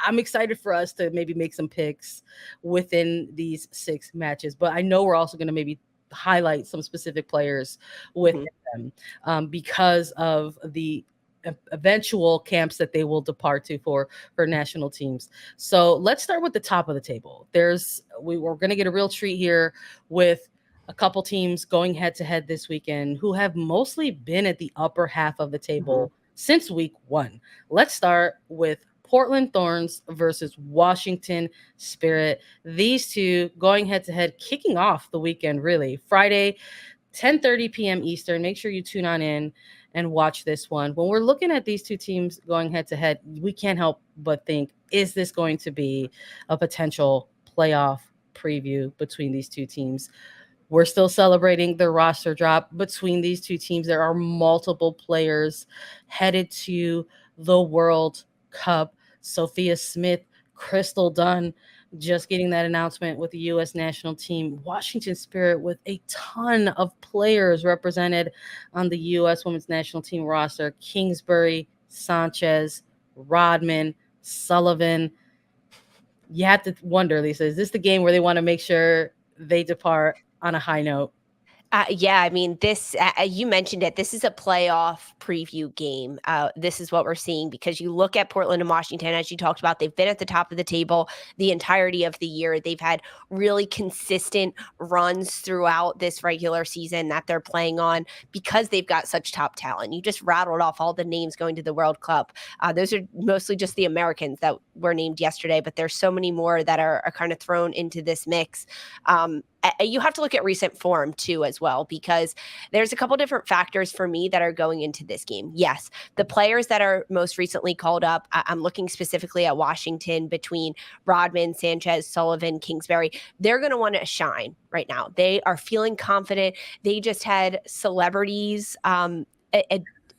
I'm excited for us to maybe make some picks within these 6 matches, but I know we're also going to maybe highlight some specific players within them because of the eventual camps that they will depart to for national teams. So let's start with the top of the table. We're going to get a real treat here with a couple teams going head to head this weekend who have mostly been at the upper half of the table since week 1. Let's start with Portland Thorns versus Washington Spirit. These two going head to head, kicking off the weekend, really. Friday, 10:30 p.m. Eastern. Make sure you tune on in and watch this one. When we're looking at these two teams going head to head, we can't help but think, is this going to be a potential playoff preview between these two teams? We're still celebrating the roster drop between these two teams. There are multiple players headed to the World Cup. Sophia Smith, Crystal Dunn, just getting that announcement with the U.S. national team. Washington Spirit with a ton of players represented on the U.S. women's national team roster. Kingsbury, Sanchez, Rodman, Sullivan. You have to wonder, Lisa, is this the game where they want to make sure they depart on a high note? Yeah, I mean, this, you mentioned it, this is a playoff preview game. This is what we're seeing because you look at Portland and Washington, as you talked about, they've been at the top of the table the entirety of the year. They've had really consistent runs throughout this regular season that they're playing on because they've got such top talent. You just rattled off all the names going to the World Cup. Those are mostly just the Americans that were named yesterday, but there's so many more that are kind of thrown into this mix. You have to look at recent form too as well, because there's a couple different factors for me that are going into this game. Yes, the players that are most recently called up, I'm looking specifically at Washington between Rodman, Sanchez, Sullivan, Kingsbury. They're going to want to shine right now. They are feeling confident. They just had celebrities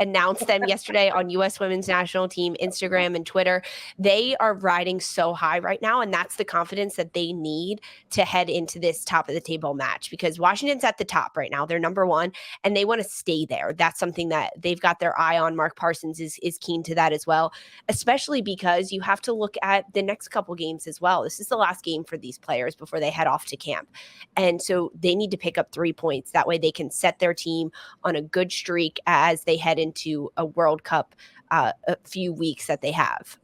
announced them yesterday on U.S. Women's National Team Instagram and Twitter. They are riding so high right now, and that's the confidence that they need to head into this top of the table match, because Washington's at the top right now. They're number 1, and they want to stay there. That's something that they've got their eye on. Mark Parsons is keen to that as well, especially because you have to look at the next couple games as well. This is the last game for these players before they head off to camp, and so they need to pick up 3 points. That way they can set their team on a good streak as they head into a World Cup a few weeks that they have.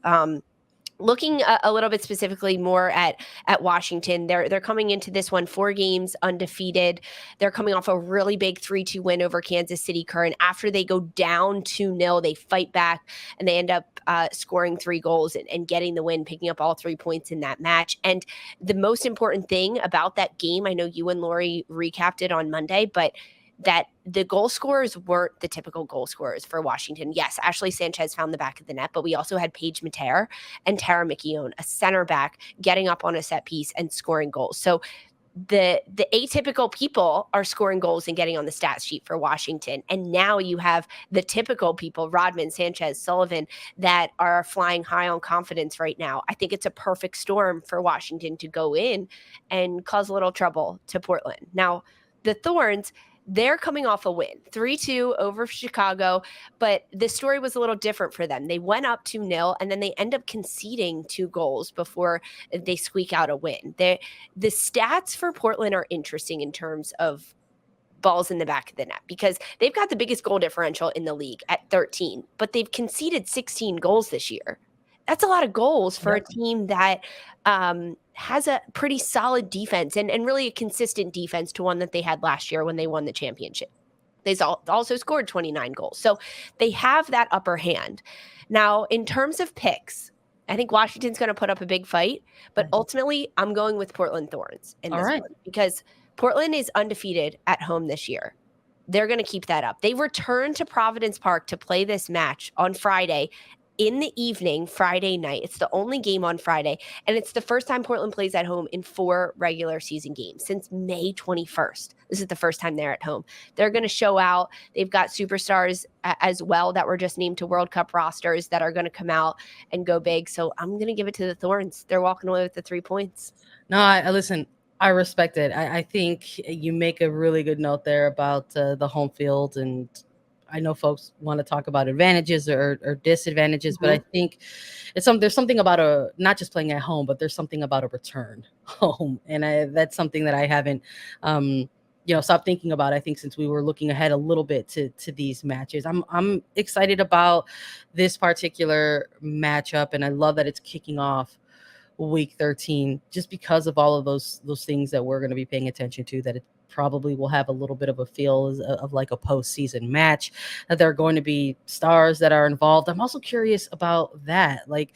Looking a little bit specifically more at Washington, they're coming into this one 4 games undefeated. They're coming off a really big 3-2 win over Kansas City Current. After they go down 2-0, they fight back and they end up scoring 3 goals and getting the win, picking up all 3 points in that match. And the most important thing about that game, I know you and Lori recapped it on Monday, but that the goal scorers weren't the typical goal scorers for Washington. Yes, Ashley Sanchez found the back of the net, but we also had Paige Mater and Tara McKeown, a center back, getting up on a set piece and scoring goals. So the atypical people are scoring goals and getting on the stat sheet for Washington. And now you have the typical people, Rodman, Sanchez, Sullivan, that are flying high on confidence right now. I think it's a perfect storm for Washington to go in and cause a little trouble to Portland. Now, the Thorns, they're coming off a win, 3-2 over Chicago, but the story was a little different for them. They went up 2-0, and then they end up conceding 2 goals before they squeak out a win. The stats for Portland are interesting in terms of balls in the back of the net, because they've got the biggest goal differential in the league at 13, but they've conceded 16 goals this year. That's a lot of goals for a team that has a pretty solid defense and really a consistent defense to one that they had last year when they won the championship. They also scored 29 goals. So they have that upper hand. Now, in terms of picks, I think Washington's going to put up a big fight, but ultimately I'm going with Portland Thorns in this one, because Portland is undefeated at home this year. They're going to keep that up. They return to Providence Park to play this match on Friday in the evening, Friday night. It's the only game on Friday, and it's the first time Portland plays at home in 4 regular season games since May 21st. This is the first time they're at home. They're going to show out. They've got superstars as well that were just named to World Cup rosters that are going to come out and go big. So I'm going to give it to the Thorns. They're walking away with the 3 points. No, I listen. I respect it. I think you make a really good note there about the home field, and I know folks want to talk about advantages or disadvantages, but I think there's something about not just playing at home, but there's something about a return home. And that's something that I haven't, stopped thinking about. I think since we were looking ahead a little bit to these matches, I'm excited about this particular matchup. And I love that it's kicking off week 13, just because of all of those things that we're going to be paying attention to, that it probably will have a little bit of a feel of like a postseason match, that there are going to be stars that are involved. I'm also curious about that. Like,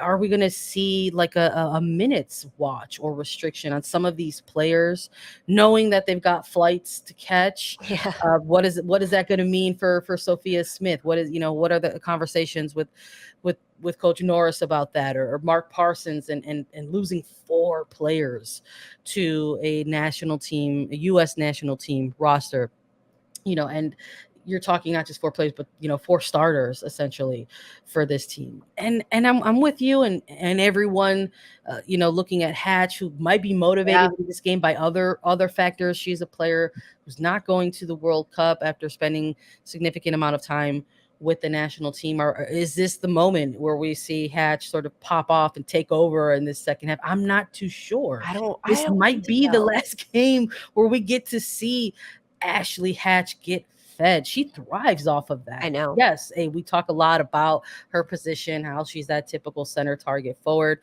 are we going to see like a minutes watch or restriction on some of these players, knowing that they've got flights to catch? Yeah. What is that going to mean for Sophia Smith? What are the conversations with Coach Norris about that, or Mark Parsons and losing 4 players to a U.S. national team roster, and you're talking not just 4 players, but 4 starters essentially for this team. And I'm with you and everyone, looking at Hatch, who might be motivated in this game by other factors. She's a player who's not going to the World Cup after spending significant amount of time with the national team. Or is this the moment where we see Hatch sort of pop off and take over in this second half? I'm not too sure. This might be the last game where we get to see Ashley Hatch get fed. She thrives off of that. I know. Yes, we talk a lot about her position, how she's that typical center target forward,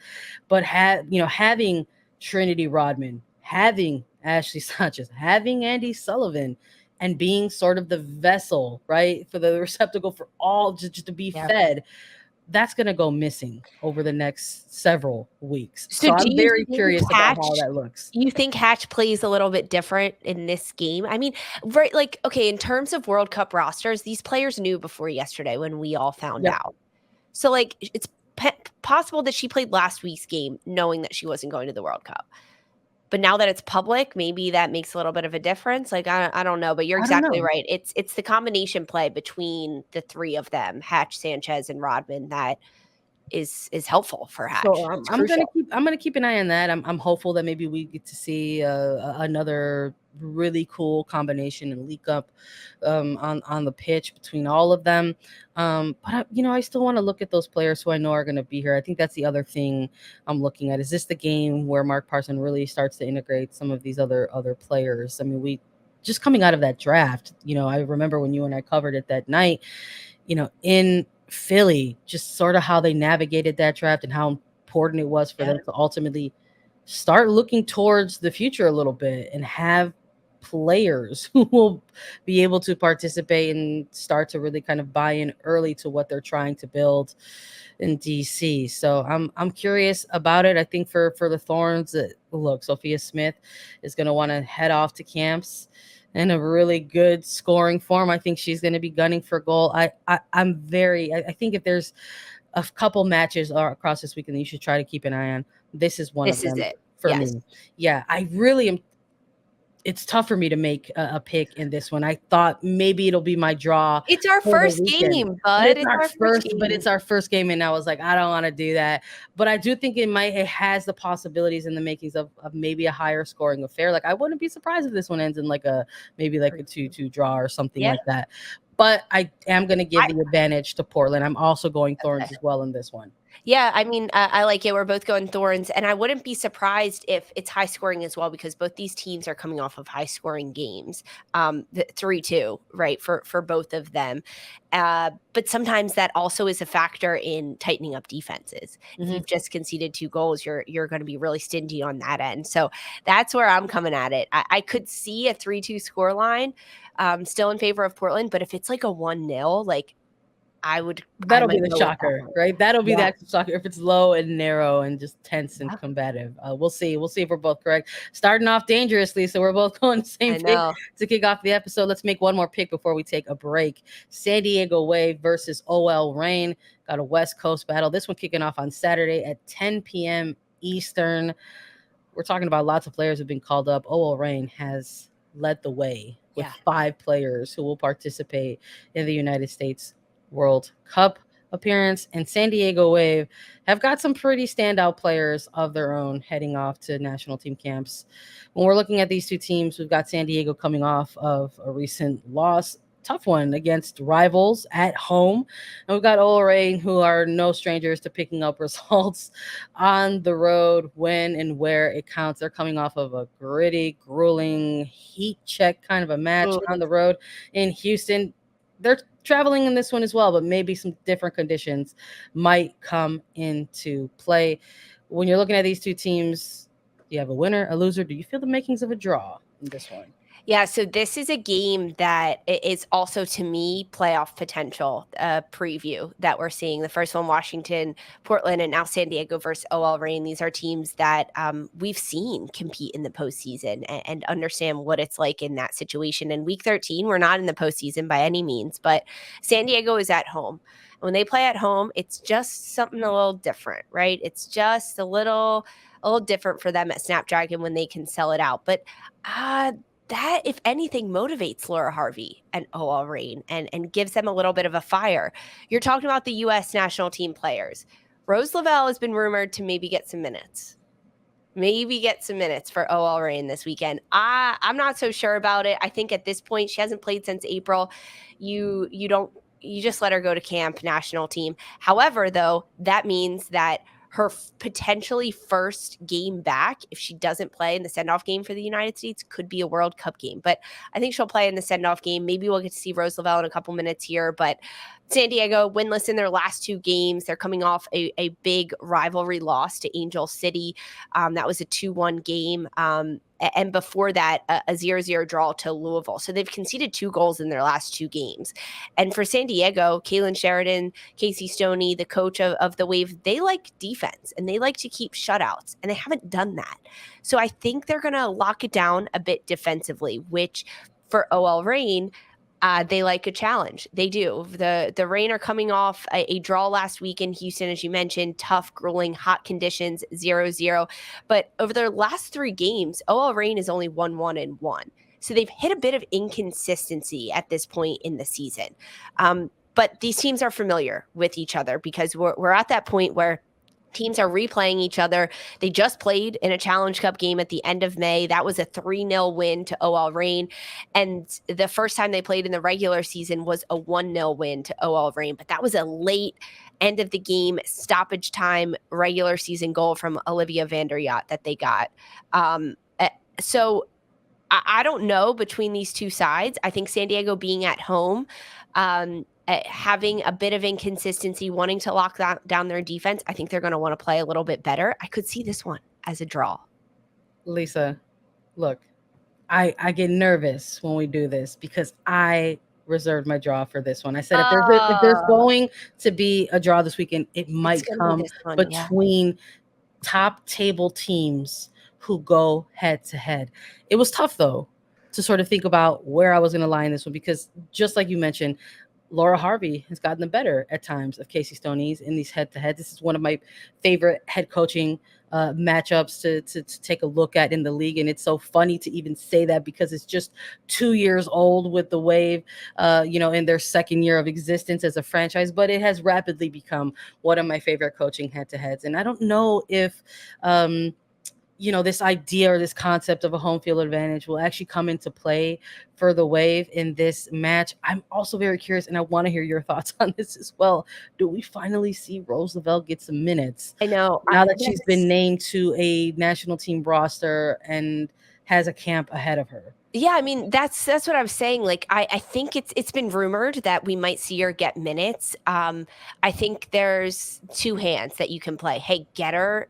but having Trinity Rodman, having Ashley Sanchez, having Andy Sullivan, and being sort of the vessel, right, for the receptacle for all just to be fed, that's going to go missing over the next several weeks. So I'm very curious about how that looks. You think Hatch plays a little bit different in this game? I mean, right, like, okay, in terms of World Cup rosters, these players knew before yesterday when we all found out. So, like, it's possible that she played last week's game knowing that she wasn't going to the World Cup. But now that it's public, maybe that makes a little bit of a difference. Like, I don't know, but you're exactly right. It's the combination play between the 3 of them, Hatch, Sanchez, and Rodman, that is helpful for Hatch. So I'm gonna keep an eye on that. I'm hopeful that maybe we get to see another really cool combination and leak up on the pitch between all of them. But I still want to look at those players who I know are going to be here. I think that's the other thing I'm looking at. Is this the game where Mark Parsons really starts to integrate some of these other players? I mean, we just coming out of that draft. I remember when you and I covered it that night. In Philly, just sort of how they navigated that draft and how important it was for them to ultimately start looking towards the future a little bit and have players who will be able to participate and start to really kind of buy in early to what they're trying to build in DC. So I'm curious about it. I think for the Thorns, look, Sophia Smith is going to want to head off to camps in a really good scoring form. I think she's going to be gunning for goal. I think if there's a couple matches across this weekend that you should try to keep an eye on, this is one of them for me. Yeah, I really am. It's tough for me to make a pick in this one. I thought maybe it'll be my draw. It's our first game, bud. It's our first game, and I was like, I don't want to do that. But I do think it has the possibilities in the makings of maybe a higher scoring affair. Like, I wouldn't be surprised if this one ends in like a 2-2 draw or something like that. But I am going to give the advantage to Portland. I'm also going Thorns as well in this one. Yeah, I mean, I like it. We're both going Thorns, and I wouldn't be surprised if it's high scoring as well, because both these teams are coming off of high scoring games, 3-2, right, for both of them. But sometimes that also is a factor in tightening up defenses. If you've just conceded 2 goals, you're going to be really stingy on that end. So that's where I'm coming at it. I could see a 3-2 scoreline still in favor of Portland, but if it's like a 1-0, like, that'll be the shocker, right? That'll be the actual shocker if it's low and narrow and just tense and combative. We'll see. We'll see if we're both correct. Starting off dangerously, so we're both going the same pick to kick off the episode. Let's make one more pick before we take a break. San Diego Wave versus OL Reign. Got a West Coast battle. This one kicking off on Saturday at 10 p.m. Eastern. We're talking about lots of players who've been called up. OL Reign has led the way with 5 players who will participate in the United States World Cup appearance, and San Diego Wave have got some pretty standout players of their own heading off to national team camps. When we're looking at these two teams, we've got San Diego coming off of a recent loss tough one against rivals at home. And we've got Olorane, who are no strangers to picking up results on the road when and where it counts. They're coming off of a gritty, grueling heat check kind of a match on the road in Houston. They're traveling in this one as well, but maybe some different conditions might come into play. When you're looking at these two teams, do you have a winner, a loser? Do you feel the makings of a draw in this one? Yeah, so this is a game that is also, to me, playoff potential preview that we're seeing. The first one, Washington, Portland, and now San Diego versus OL Reign. These are teams that we've seen compete in the postseason and understand what it's like in that situation. In Week 13, we're not in the postseason by any means, but San Diego is at home. When they play at home, it's just something a little different, right? It's just a little different for them at Snapdragon when they can sell it out. But that, if anything, motivates Laura Harvey and OL Reign and gives them a little bit of a fire. You're talking about the U.S. national team players. Rose Lavelle has been rumored to maybe get some minutes. For OL Reign this weekend. I'm not so sure about it. I think at this point, she hasn't played since April. You just let her go to camp, national team. However, though, that means that her potentially first game back, if she doesn't play in the send-off game for the United States, could be a World Cup game. But I think she'll play in the send-off game. Maybe we'll get to see Rose Lavelle in a couple minutes here. But San Diego, winless in their last two games. They're coming off a big rivalry loss to Angel City. That was a 2-1 game. And before that, a 0-0 draw to Louisville. So they've conceded 2 goals in their last 2 games. And for San Diego, Kaylin Sheridan, Casey Stoney, the coach of the Wave, they like defense and they like to keep shutouts, and they haven't done that. So I think they're going to lock it down a bit defensively, which for OL Reign, they like a challenge. They do. The Reign are coming off a draw last week in Houston, as you mentioned, tough, grueling, hot conditions, 0-0. But over their last 3 games, OL Reign is only 1-1-1. So they've hit a bit of inconsistency at this point in the season. But these teams are familiar with each other because we're at that point where teams are replaying each other. They just played in a Challenge Cup game at the end of May. That was a 3-0 win to OL Reign. And the first time they played in the regular season was a 1-0 win to OL Reign. But that was a late end of the game stoppage time regular season goal from Olivia Vanderyacht that they got. So I don't know between these two sides. I think San Diego being at home, having a bit of inconsistency, wanting to lock down their defense, I think they're going to want to play a little bit better. I could see this one as a draw. Lisa, look, I get nervous when we do this because I reserved my draw for this one. I said if there's going to be a draw this weekend, it might come between top table teams who go head to head. It was tough though to sort of think about where I was going to lie in this one because just like you mentioned, Laura Harvey has gotten the better at times of Casey Stoney's in these head-to-heads. This is one of my favorite head coaching matchups to take a look at in the league. And it's so funny to even say that because it's just 2 years old with the Wave, in their second year of existence as a franchise. But it has rapidly become one of my favorite coaching head-to-heads. And I don't know if this idea or this concept of a home field advantage will actually come into play for the Wave in this match. I'm also very curious, and I want to hear your thoughts on this as well. Do we finally see Rose Lavelle get some minutes? I know. Now that she's been named to a national team roster and has a camp ahead of her. Yeah, I mean, that's what I'm saying. Like, I think it's been rumored that we might see her get minutes. I think there's 2 hands that you can play. Hey, get her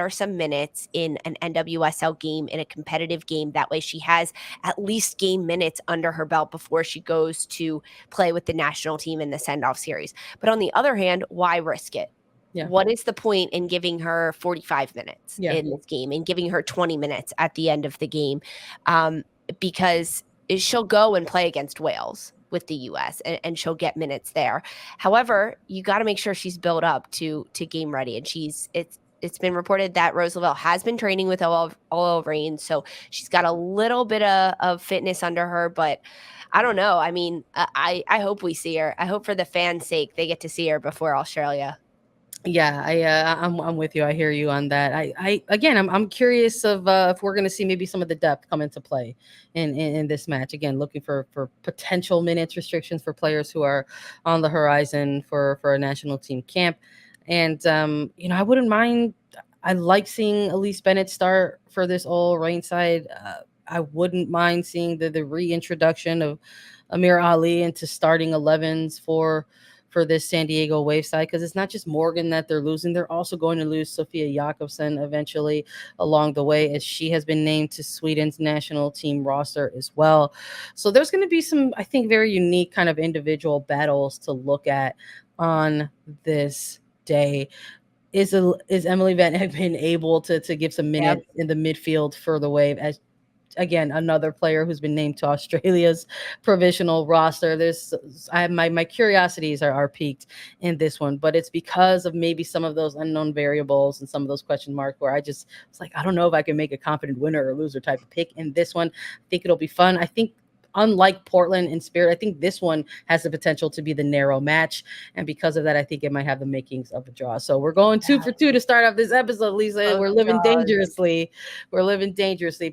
some minutes in an NWSL game, in a competitive game. That way she has at least game minutes under her belt before she goes to play with the national team in the send-off series. But on the other hand, why risk it? Yeah. What is the point in giving her 45 minutes in this game and giving her 20 minutes at the end of the game? Because she'll go and play against Wales with the U.S. and she'll get minutes there. However, you got to make sure she's built up to game ready. And it's been reported that Rose Lavelle has been training with OL Reign, so she's got a little bit of fitness under her, but I don't know. I mean, I hope we see her. I hope for the fans' sake they get to see her before Australia. Yeah, I'm with you. I hear you on that. I again, I'm curious of if we're going to see maybe some of the depth come into play in this match. Again, looking for potential minutes restrictions for players who are on the horizon for a national team camp. And I wouldn't mind. I like seeing Elise Bennett start for this all rain side. I wouldn't mind seeing the reintroduction of Amir Ali into starting 11s for this San Diego Wave side, because it's not just Morgan that they're losing. They're also going to lose Sophia Jakobsen eventually along the way, as she has been named to Sweden's national team roster as well. So there's going to be some, I think, very unique kind of individual battles to look at on this day. Is Emily Van Egmond able to give some Yep. minutes in the midfield for the Wave, as again another player who's been named to Australia's provisional roster? There's I have my curiosities are piqued in this one, but it's because of maybe some of those unknown variables and some of those question marks where I just was like, I don't know if I can make a confident winner or loser type of pick in this one. I think it'll be fun. I think, unlike Portland and Spirit, I think this one has the potential to be the narrow match. And because of that, I think it might have the makings of a draw. So we're going 2 for 2 to start off this episode, Lisa. Both We're living draws. dangerously. We're living dangerously.